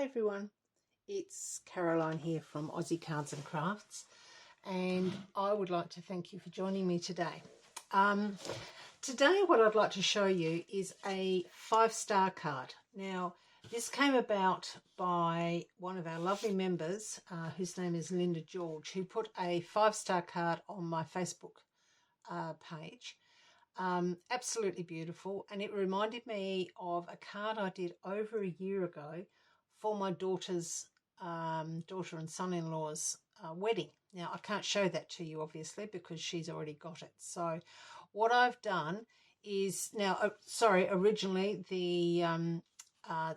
everyone, it's Caroline here from Aussie Cards and Crafts, and I would like to thank you for joining me today. Today what I'd like to show you is a 5-star card. Now this came about by one of our lovely members whose name is Linda George, who put a 5-star card on my Facebook page. Absolutely beautiful, and it reminded me of a card I did over a year ago for my daughter's daughter and son-in-law's wedding. Now I can't show that to you obviously because she's already got it. So what I've done is originally the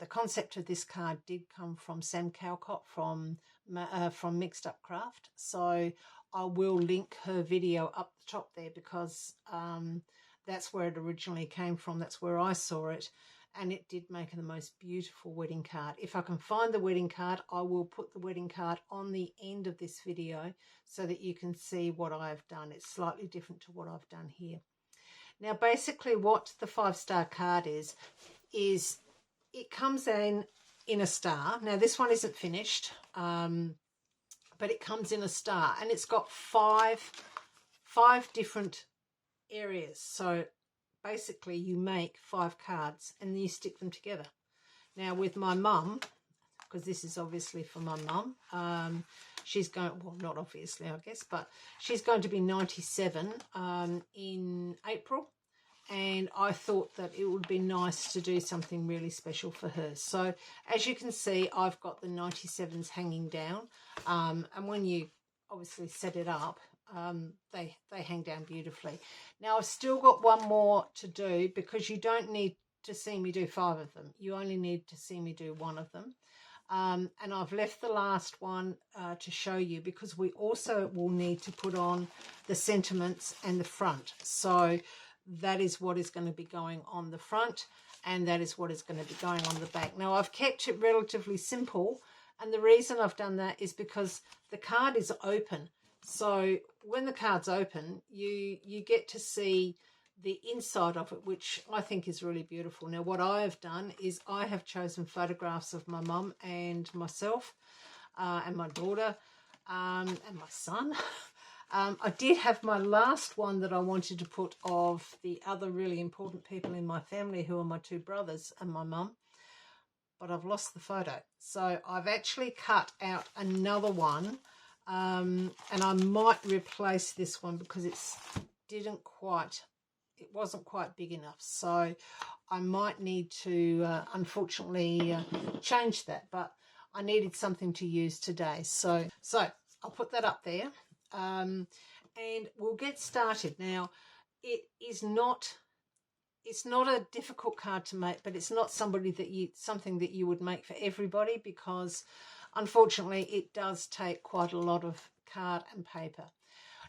concept of this card did come from Sam Calcott from Mixed Up Craft. So I will link her video up the top there because that's where it originally came from. That's where I saw it, and it did make the most beautiful wedding card. If I can find the wedding card, I will put the wedding card on the end of this video so that you can see what I've done. It's slightly different to what I've done here. Now basically what the 5-star card is it comes in a star. Now this one isn't finished, but it comes in a star, and it's got five different areas. So basically you make 5 cards and then you stick them together. Now with my mum, because this is obviously for my mum, she's going, well, not obviously I guess, but she's going to be 97 in April, and I thought that it would be nice to do something really special for her. So as you can see, I've got the 97s hanging down, and when you obviously set it up, they hang down beautifully. Now I've still got one more to do because you don't need to see me do 5 of them. You only need to see me do 1 of them. And I've left the last one to show you because we also will need to put on the sentiments and the front. So that is what is going to be going on the front, and that is what is going to be going on the back. Now I've kept it relatively simple, and the reason I've done that is because the card is open. So when the card's open, you get to see the inside of it, which I think is really beautiful. Now what I have done is I have chosen photographs of my mum and myself and my daughter and my son. I did have my last one that I wanted to put of the other really important people in my family, who are my 2 brothers and my mum, but I've lost the photo. So I've actually cut out another one, and I might replace this one because it wasn't quite big enough. So I might need to unfortunately change that, but I needed something to use today. So I'll put that up there, and we'll get started. Now it's not a difficult card to make, but it's not something that you would make for everybody because unfortunately it does take quite a lot of card and paper.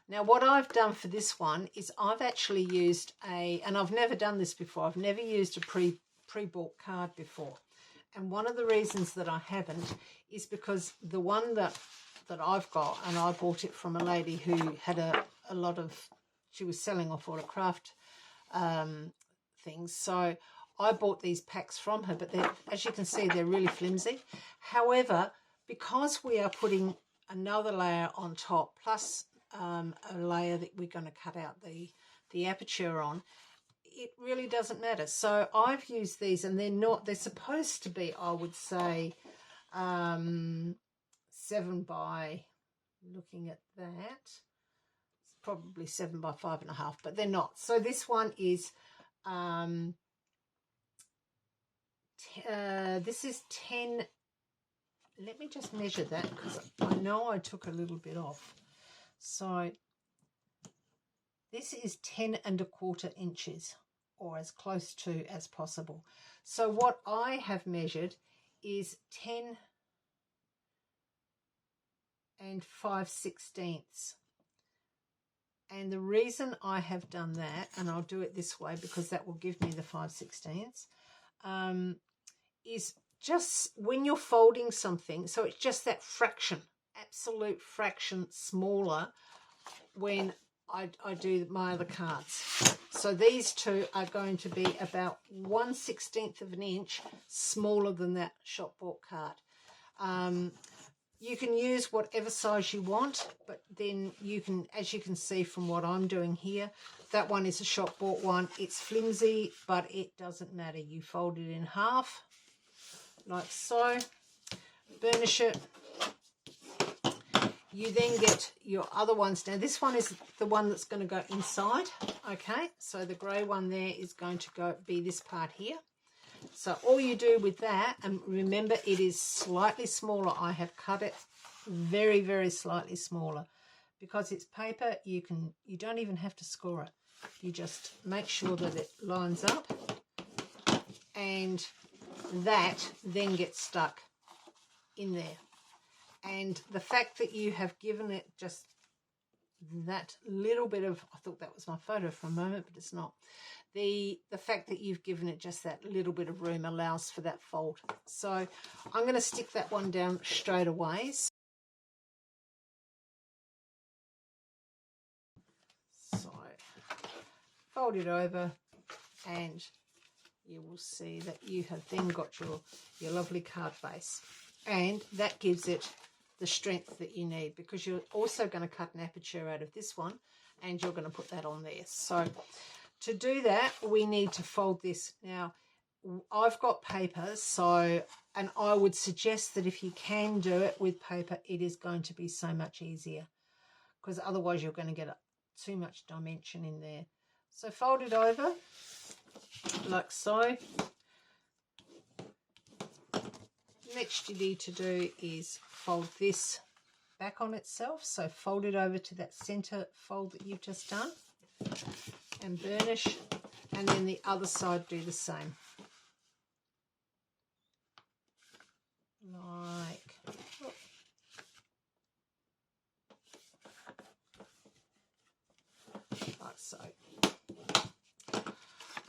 Now what I've done for this one is I've actually used and I've never done this before, I've never used a pre-bought card before. And one of the reasons that I haven't is because the one that I've got, and I bought it from a lady who had a lot of, she was selling off all the craft things. So I bought these packs from her, but as you can see, they're really flimsy. However, because we are putting another layer on top, plus a layer that we're going to cut out the aperture on, it really doesn't matter. So I've used these, and they're supposed to be, I would say, 7 by, looking at that, it's probably 7 by 5.5, but they're not. So this one is this is 10. Let me just measure that because I know I took a little bit off. So this is 10.25 inches, or as close to as possible. So what I have measured is 10 5/16. And the reason I have done that, and I'll do it this way because that will give me the 5/16, is just when you're folding something, so it's just that fraction, absolute fraction smaller when I do my other cards. So these 2 are going to be about 1/16 of an inch smaller than that shop bought card. You can use whatever size you want, but then you can, as you can see from what I'm doing here, that one is a shop bought one. It's flimsy, but it doesn't matter. You fold it in half, like so, burnish it. You then get your other ones. Now this one is the one that's going to go inside, okay? So the grey one there is going to be this part here. So all you do with that, and remember it is slightly smaller. I have cut it very, very slightly smaller. Because it's paper, you don't even have to score it. You just make sure that it lines up, and that then gets stuck in there. And the fact that you have given it just that little bit of, I thought that was my photo for a moment, but it's not. The fact that you've given it just that little bit of room allows for that fold. So I'm going to stick that one down straight away. So fold it over, and you will see that you have then got your lovely card base, and that gives it the strength that you need, because you're also going to cut an aperture out of this one and you're going to put that on there. So to do that, we need to fold this. Now, I've got paper, and I would suggest that if you can do it with paper, it is going to be so much easier, because otherwise you're going to get too much dimension in there. So fold it over like so. Next you need to do is fold this back on itself. So fold it over to that center fold that you've just done, and burnish, and then the other side do the same. Like so.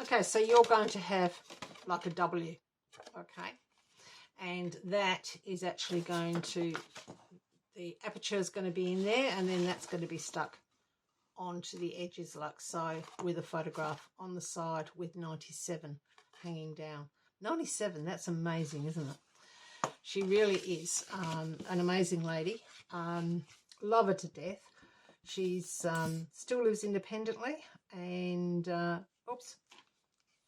Okay, so you're going to have like a W, okay? And that is actually going to, the aperture is going to be in there, and then that's going to be stuck onto the edges like so, with a photograph on the side with 97 hanging down. 97, that's amazing, isn't it? She really is an amazing lady. Love her to death. She's still lives independently, and oops,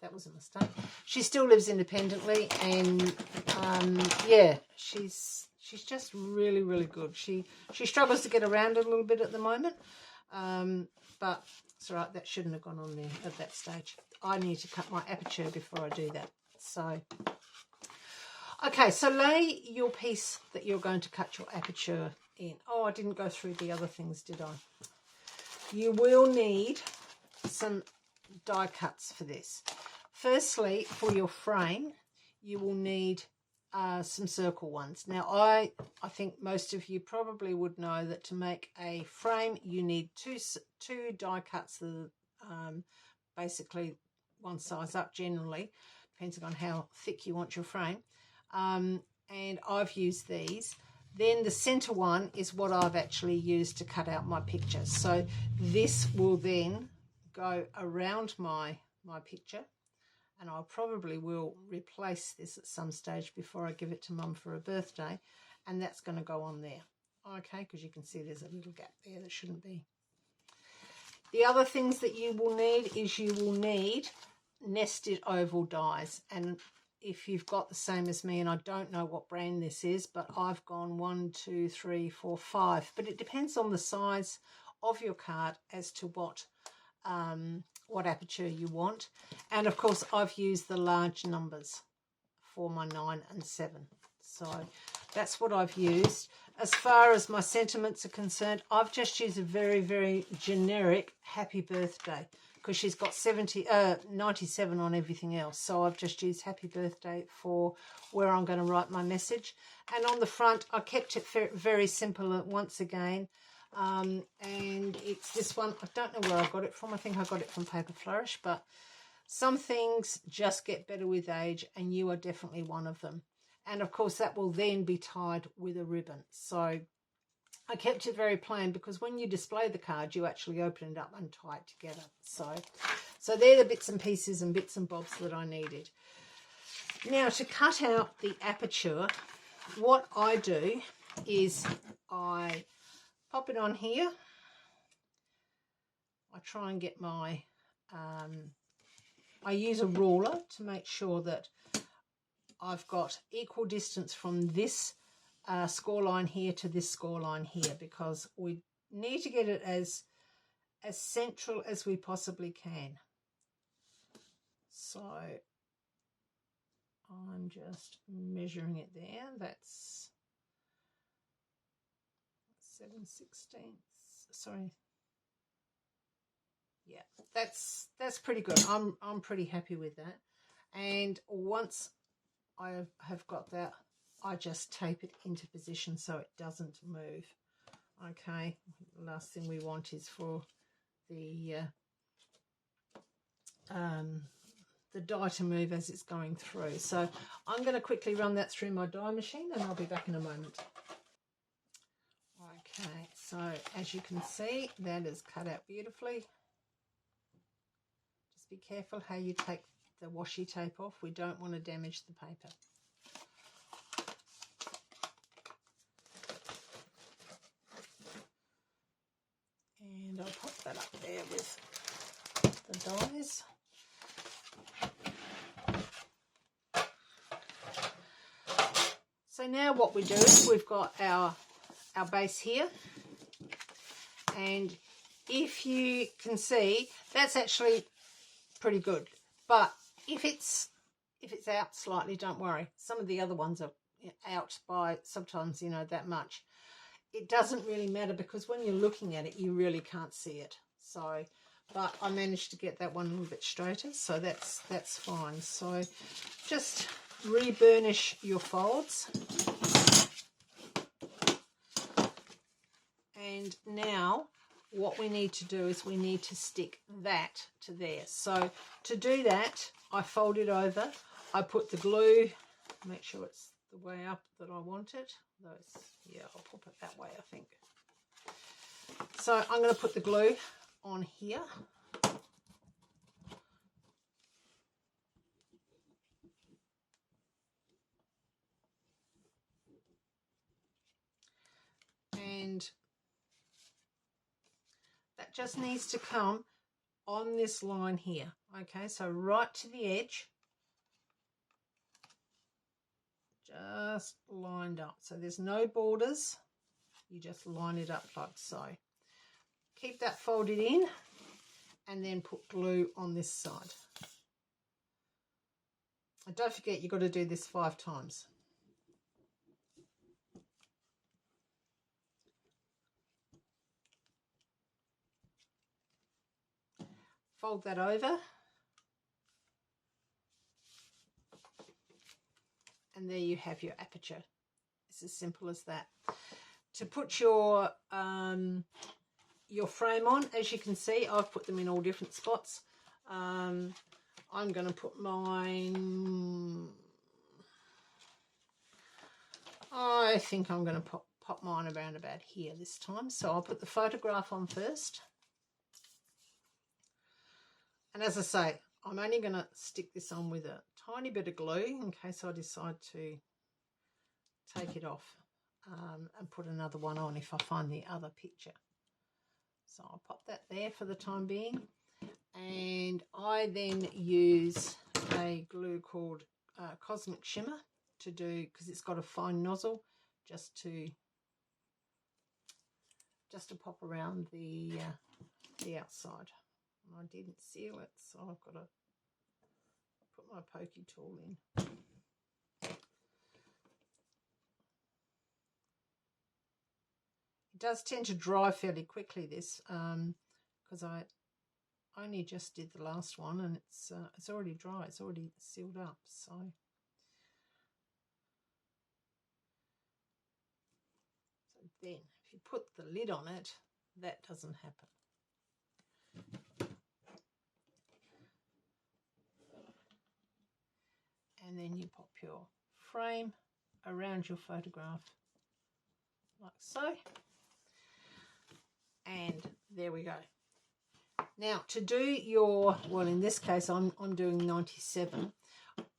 that was a mistake. She still lives independently, and yeah, she's just really, really good. She struggles to get around a little bit at the moment, but it's all right. That shouldn't have gone on there at that stage. I need to cut my aperture before I do that. So, okay, so lay your piece that you're going to cut your aperture in. Oh, I didn't go through the other things, did I? You will need some die cuts for this. Firstly, for your frame, you will need some circle ones. Now, I think most of you probably would know that to make a frame, you need two die cuts that are basically one size up generally, depending on how thick you want your frame. And I've used these. Then the center one is what I've actually used to cut out my picture. So this will then go around my picture, and I probably will replace this at some stage before I give it to Mum for her birthday, and that's going to go on there. Okay, because you can see there's a little gap there that shouldn't be. The other things that you will need is you will need nested oval dies, and if you've got the same as me, and I don't know what brand this is, but I've gone 1, 2, 3, 4, 5, but it depends on the size of your card as to what aperture you want. And of course I've used the large numbers for my 9 and 7, so that's what I've used. As far as my sentiments are concerned, I've just used a very, very generic happy birthday, because she's got 97 on everything else. So I've just used happy birthday for where I'm going to write my message. And on the front, I kept it very simple once again. And it's this one. I don't know where I got it from. I think I got it from Paper Flourish. But some things just get better with age, and you are definitely one of them. And of course, that will then be tied with a ribbon. So I kept it very plain, because when you display the card, you actually open it up and tie it together. So they're the bits and pieces and bits and bobs that I needed. Now, to cut out the aperture, what I do is I pop it on here. I try and get my, I use a ruler to make sure that I've got equal distance from this score line here to this score line here, because we need to get it as central as we possibly can. So I'm just measuring it there. That's 7/16. Sorry. Yeah, that's pretty good. I'm pretty happy with that. And once I have got that, I just tape it into position so it doesn't move. Okay, the last thing we want is for the die to move as it's going through. So I'm going to quickly run that through my die machine and I'll be back in a moment. Okay, so as you can see, that is cut out beautifully. Just be careful how you take the washi tape off. We don't want to damage the paper. And I'll pop that up there with the dies. So now what we do is we've got our base here, and if you can see, that's actually pretty good. But if it's out slightly, don't worry. Some of the other ones are out by sometimes, you know, that much. It doesn't really matter, because when you're looking at it, you really can't see it. So, but I managed to get that one a little bit straighter, so that's fine. So just re-burnish your folds. And now what we need to do is we need to stick that to there. So to do that, I fold it over. I put the glue, make sure it's the way up that I want it. Yeah, I'll pop it that way, I think. So I'm going to put the glue on here. And that just needs to come on this line here. Okay, so right to the edge, just lined up. So there's no borders, you just line it up like so. Keep that folded in and then put glue on this side. And don't forget, you've got to do this 5 times. Fold that over, and there you have your aperture. It's as simple as that. To put your frame on, as you can see, I've put them in all different spots. I'm going to put mine, I think I'm going to pop mine around about here this time. So I'll put the photograph on first. And as I say, I'm only going to stick this on with a tiny bit of glue in case I decide to take it off and put another one on if I find the other picture. So I'll pop that there for the time being. And I then use a glue called Cosmic Shimmer to do, because it's got a fine nozzle, just to pop around the outside. And I didn't seal it, so I've got to put my pokey tool in. It does tend to dry fairly quickly, this, because I only just did the last one, and it's already dry, it's already sealed up. So then if you put the lid on it, that doesn't happen. And then you pop your frame around your photograph like so, and there we go. Now to do your, well, in this case I'm doing 97.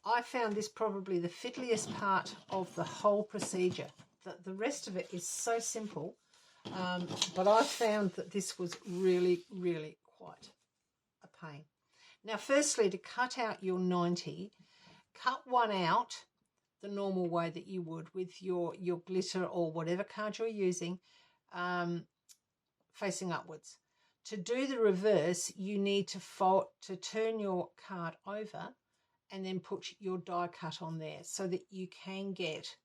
I found this probably the fiddliest part of the whole procedure. The rest of it is so simple, but I found that this was really, really quite a pain. Now, firstly, to cut out your 90, cut one out the normal way that you would with your glitter or whatever card you're using, facing upwards. To do the reverse, you need to turn your card over and then put your die cut on there so that you can get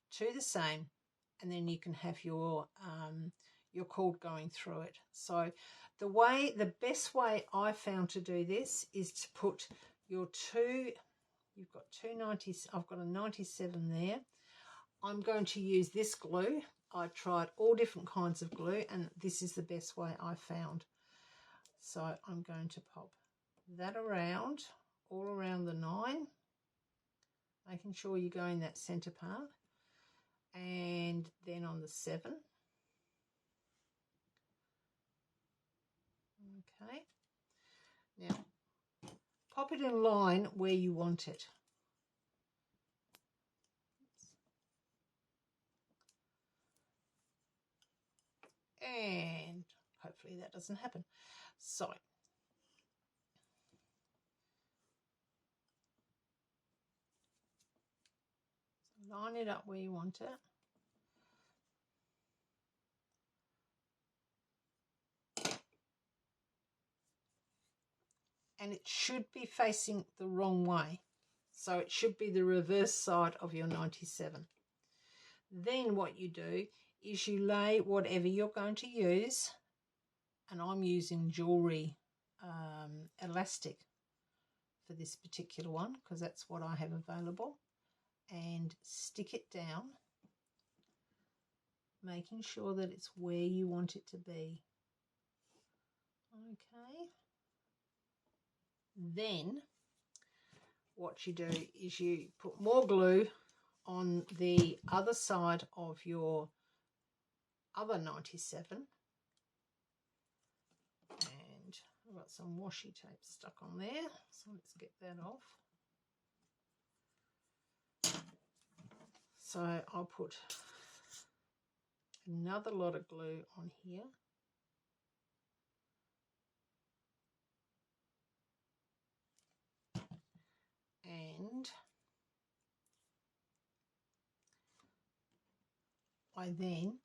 to the same, and then you can have your cord going through it. So the best way I found to do this is to put your two, you've got two 90s, I've got a 97 there. I'm going to use this glue. I tried all different kinds of glue, and this is the best way I found. So I'm going to pop that around, all around the 9, making sure you're going that center part, and then on the 7. Okay, now pop it in line where you want it. And hopefully that doesn't happen. So line it up where you want it. And it should be facing the wrong way. So it should be the reverse side of your 97. Then what you do is you lay whatever you're going to use, and I'm using jewelry elastic for this particular one because that's what I have available, and stick it down, making sure that it's where you want it to be. Okay. Then what you do is you put more glue on the other side of your other 97, and I've got some washi tape stuck on there, so let's get that off. So I'll put another lot of glue on here. And I then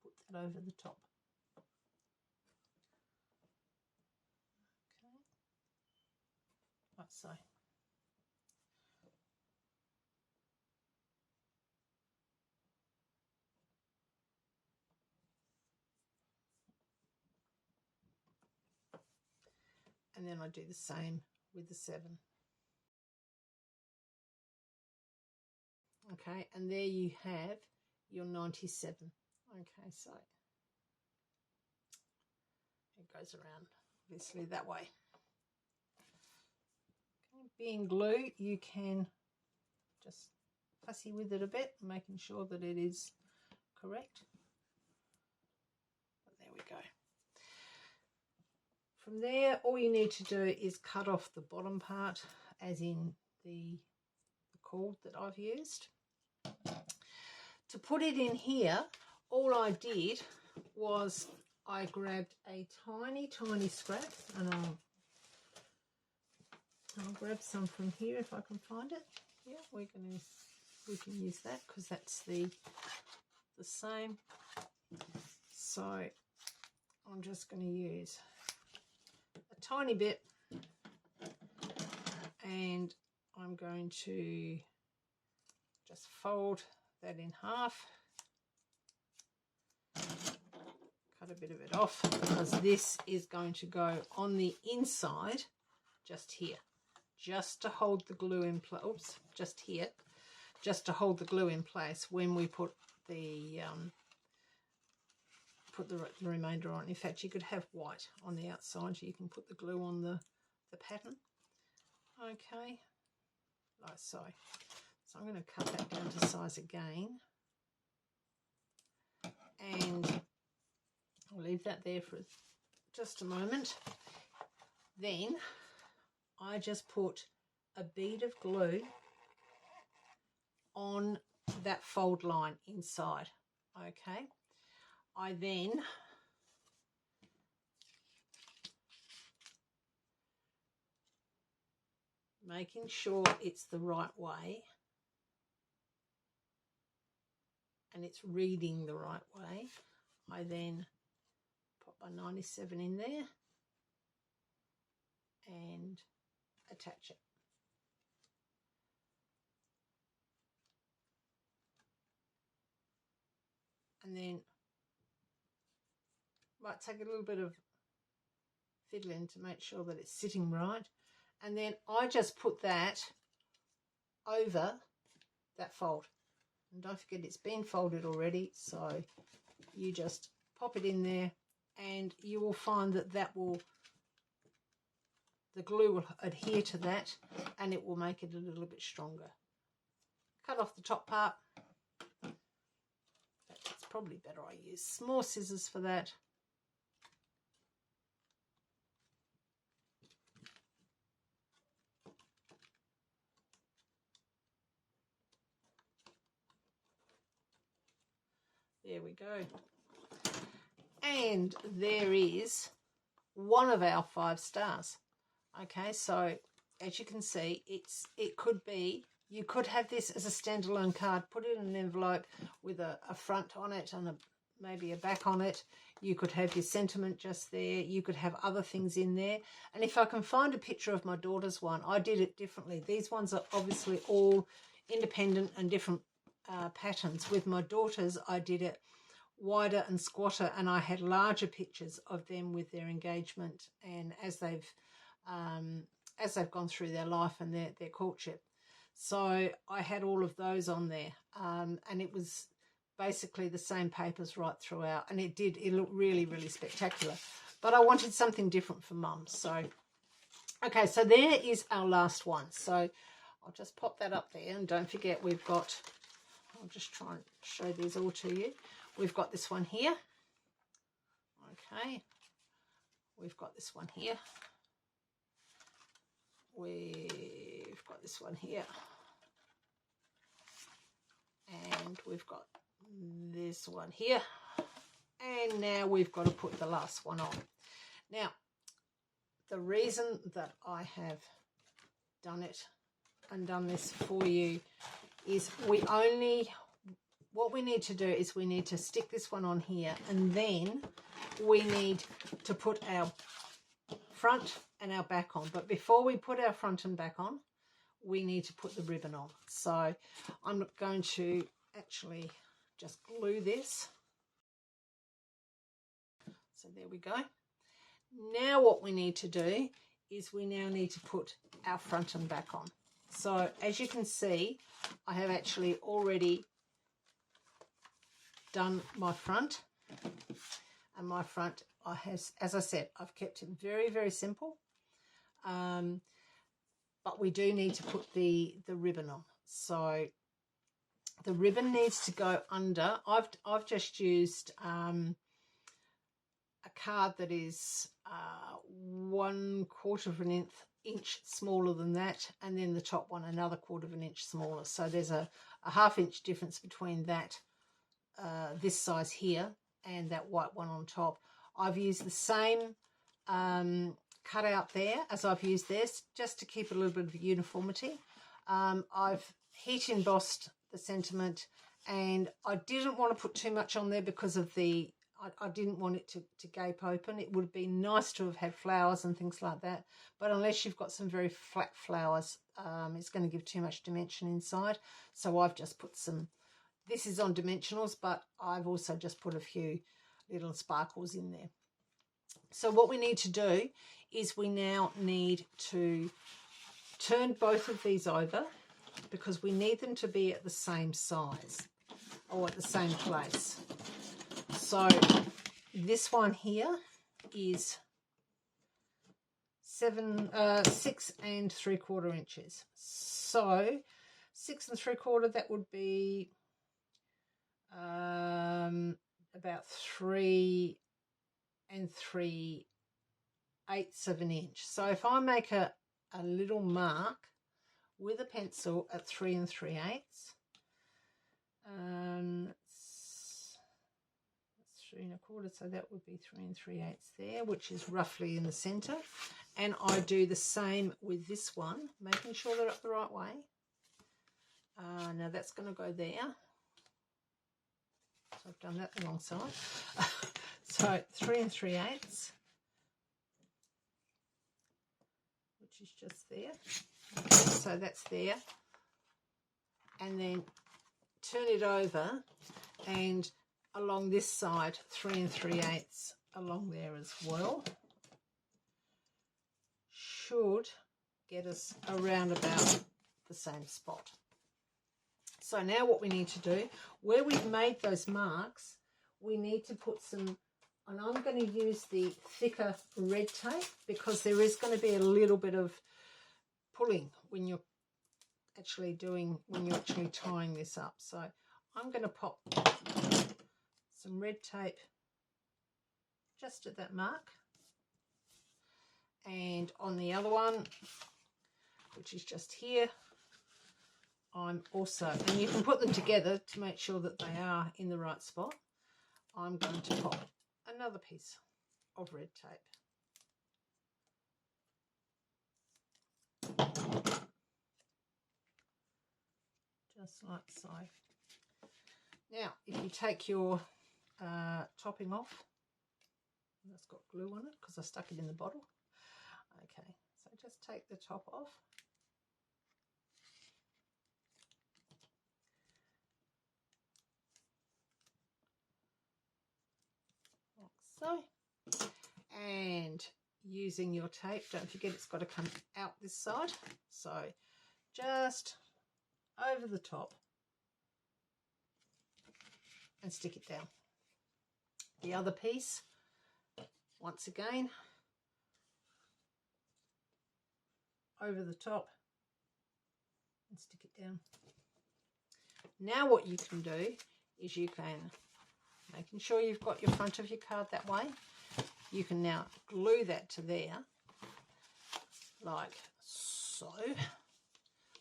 put that over the top. Okay, like so. And then I do the same with the 7. Okay, and there you have your 97. Okay, so it goes around obviously that way. Okay, being glue, you can just fussy with it a bit, making sure that it is correct. But there we go. From there, all you need to do is cut off the bottom part, as in the cord that I've used. To put it in here, all I did was I grabbed a tiny scrap, and I'll grab some from here if I can find it. Yeah, we can use that because that's the same. So I'm just going to use a tiny bit, and I'm going to just fold that in half, cut a bit of it off, because this is going to go on the inside just here, just to hold the glue in place. Oops, just here, just to hold the glue in place when we put the remainder on. In fact, you could have white on the outside, so you can put the glue on the pattern. Okay, like so. So I'm going to cut that down to size again, and I'll leave that there for just a moment. Then I just put a bead of glue on that fold line inside. Okay, I then making sure it's the right way and it's reading the right way, I then pop my 97 in there and attach it. And then might take a little bit of fiddling to make sure that it's sitting right. And then I just put that over that fold. And don't forget it's been folded already, so you just pop it in there and you will find that the glue will adhere to that and it will make it a little bit stronger. Cut off the top part. It's probably better I use small scissors for that. There we go. And there is one of our 5 stars. Okay, so as you can see, it could be, you could have this as a standalone card, put it in an envelope with a front on it and maybe a back on it. You could have your sentiment just there. You could have other things in there. And if I can find a picture of my daughter's one, I did it differently. These ones are obviously all independent and different patterns. With my daughters, I did it wider and squatter, and I had larger pictures of them with their engagement and as they've gone through their life and their courtship. So I had all of those on there, and it was basically the same papers right throughout, and it looked really, really spectacular. But I wanted something different for Mum. So okay, so there is our last one. So I'll just pop that up there, and don't forget we've got, I'll just try and show these all to you. We've got this one here. Okay. We've got this one here. We've got this one here. And we've got this one here. And now we've got to put the last one on. Now, the reason that I have done it and done this for you is what we need to do is we need to stick this one on here, and then we need to put our front and our back on. But before we put our front and back on, we need to put the ribbon on. So I'm going to actually just glue this. So there we go. Now what we need to do is we now need to put our front and back on. So as you can see, I have actually already done my front, and my front as I said, I've kept it very, very simple, but we do need to put the ribbon on. So the ribbon needs to go under. I've just used a card that is 1/4 of an inch smaller than that, and then the top one another 1/4 of an inch smaller. So there's a 1/2 inch difference between that this size here and that white one on top. I've used the same cutout there as I've used this, just to keep a little bit of uniformity. I've heat embossed the sentiment, and I didn't want to put too much on there because of I didn't want it to gape open. It would be nice to have had flowers and things like that, but unless you've got some very flat flowers, it's going to give too much dimension inside. So I've just put some, this is on dimensionals, but I've also just put a few little sparkles in there. So what we need to do is we now need to turn both of these over, because we need them to be at the same size or at the same place. So this one here is 6 3/4 inches. So 6 3/4, that would be about 3 3/8 of an inch. So if I make a little mark with a pencil at 3 3/8, That's 3 1/4, so that would be 3 3/8 there, which is roughly in the center. And I do the same with this one, making sure they're up the right way. Now that's going to go there. So I've done that the wrong side. So 3 3/8, which is just there. Okay, so that's there. And then turn it over, and along this side 3 3/8 along there as well. Should get us around about the same spot. So now what we need to do, where we've made those marks, we need to put some, and I'm going to use the thicker red tape because there is going to be a little bit of pulling when you're actually tying this up. So I'm going to pop some red tape just at that mark, and on the other one, which is just here, I'm also, and you can put them together to make sure that they are in the right spot, I'm going to pop another piece of red tape. Just like so. Now, if you take your topping off, that's got glue on it because I stuck it in the bottle. Okay, so just take the top off. Like so. And using your tape, don't forget it's got to come out this side. So just over the top and stick it down. The other piece, once again, over the top and stick it down. Now what you can do is you can, making sure you've got your front of your card that way, you can now glue that to there like so.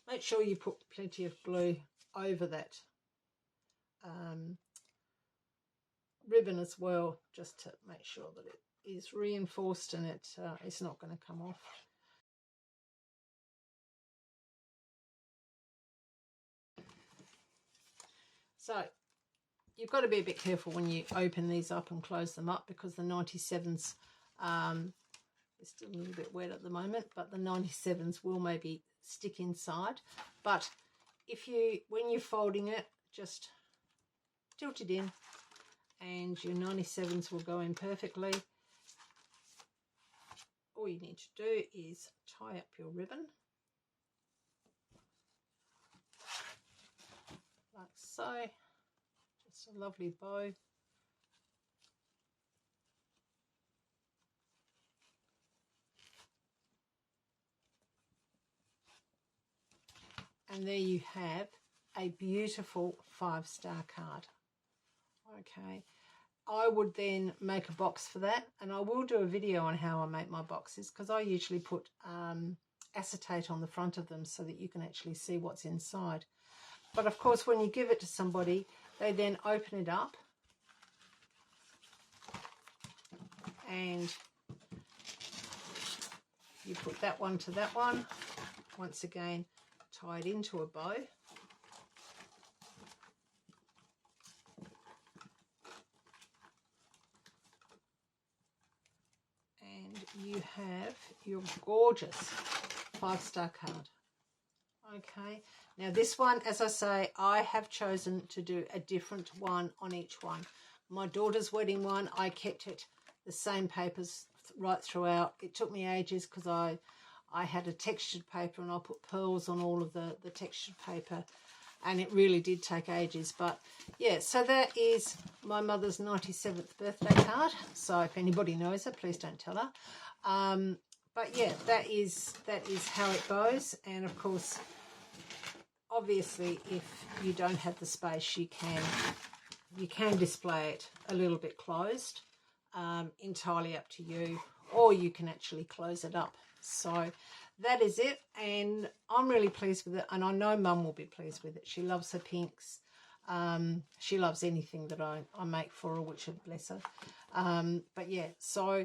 Make sure you put plenty of glue over that ribbon as well, just to make sure that it is reinforced and it's not going to come off. So you've got to be a bit careful when you open these up and close them up, because the 97s, it's still a little bit wet at the moment, but the 97s will maybe stick inside. But when you're folding it, just tilt it in and your 97s will go in perfectly. All you need to do is tie up your ribbon like so. Just a lovely bow. And there you have a beautiful 5-star card. Okay, I would then make a box for that, and I will do a video on how I make my boxes, because I usually put acetate on the front of them so that you can actually see what's inside. But of course, when you give it to somebody, they then open it up and you put that one to that one. Once again, tie it into a bow. And you have your gorgeous 5-star card. Okay, now this one, as I say, I have chosen to do a different one on each one. My daughter's wedding one, I kept it the same papers right throughout. It took me ages because I had a textured paper and I put pearls on all of the textured paper, and it really did take ages. But yeah, so that is my mother's 97th birthday card. So if anybody knows her, please don't tell her. But yeah, that is how it goes. And of course, obviously, if you don't have the space, you can display it a little bit closed, entirely up to you, or you can actually close it up. So that is it, and I'm really pleased with it, and I know Mum will be pleased with it. She loves her pinks. She loves anything that I make for her, which would bless her. But yeah, so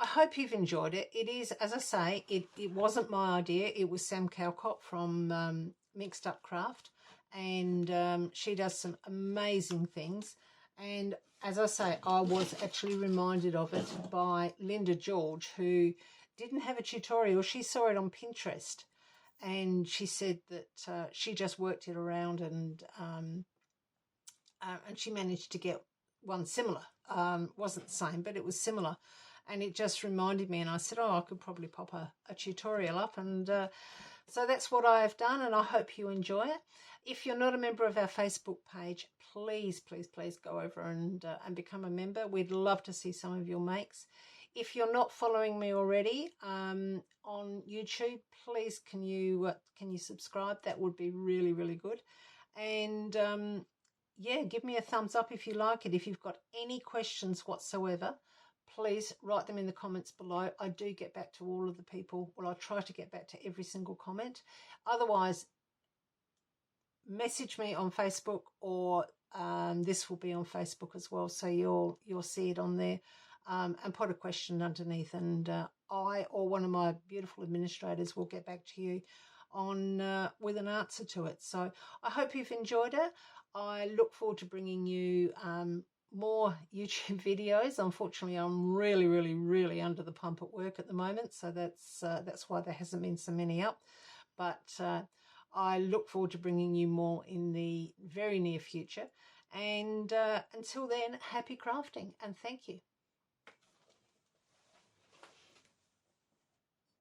I hope you've enjoyed it. It is, as I say, it wasn't my idea. It was Sam Calcott from Mixed Up Craft, and she does some amazing things. And as I say, I was actually reminded of it by Linda George, who didn't have a tutorial. She saw it on Pinterest, and she said that she just worked it around, and she managed to get one similar. Wasn't the same, but it was similar. And it just reminded me, and I said, oh, I could probably pop a tutorial up. And so that's what I have done, and I hope you enjoy it. If you're not a member of our Facebook page, please, please, please go over and become a member. We'd love to see some of your makes. If you're not following me already on YouTube, please can you subscribe? That would be really, really good. And yeah, give me a thumbs up if you like it. If you've got any questions whatsoever, please write them in the comments below. I do get back to all of the people. Well, I try to get back to every single comment. Otherwise, message me on Facebook, or this will be on Facebook as well, so you'll see it on there, and put a question underneath, and I or one of my beautiful administrators will get back to you on with an answer to it. So I hope you've enjoyed it. I look forward to bringing you more YouTube videos. Unfortunately, I'm really, really, really under the pump at work at the moment, so that's why there hasn't been so many up. But I look forward to bringing you more in the very near future. And until then, happy crafting, and thank you.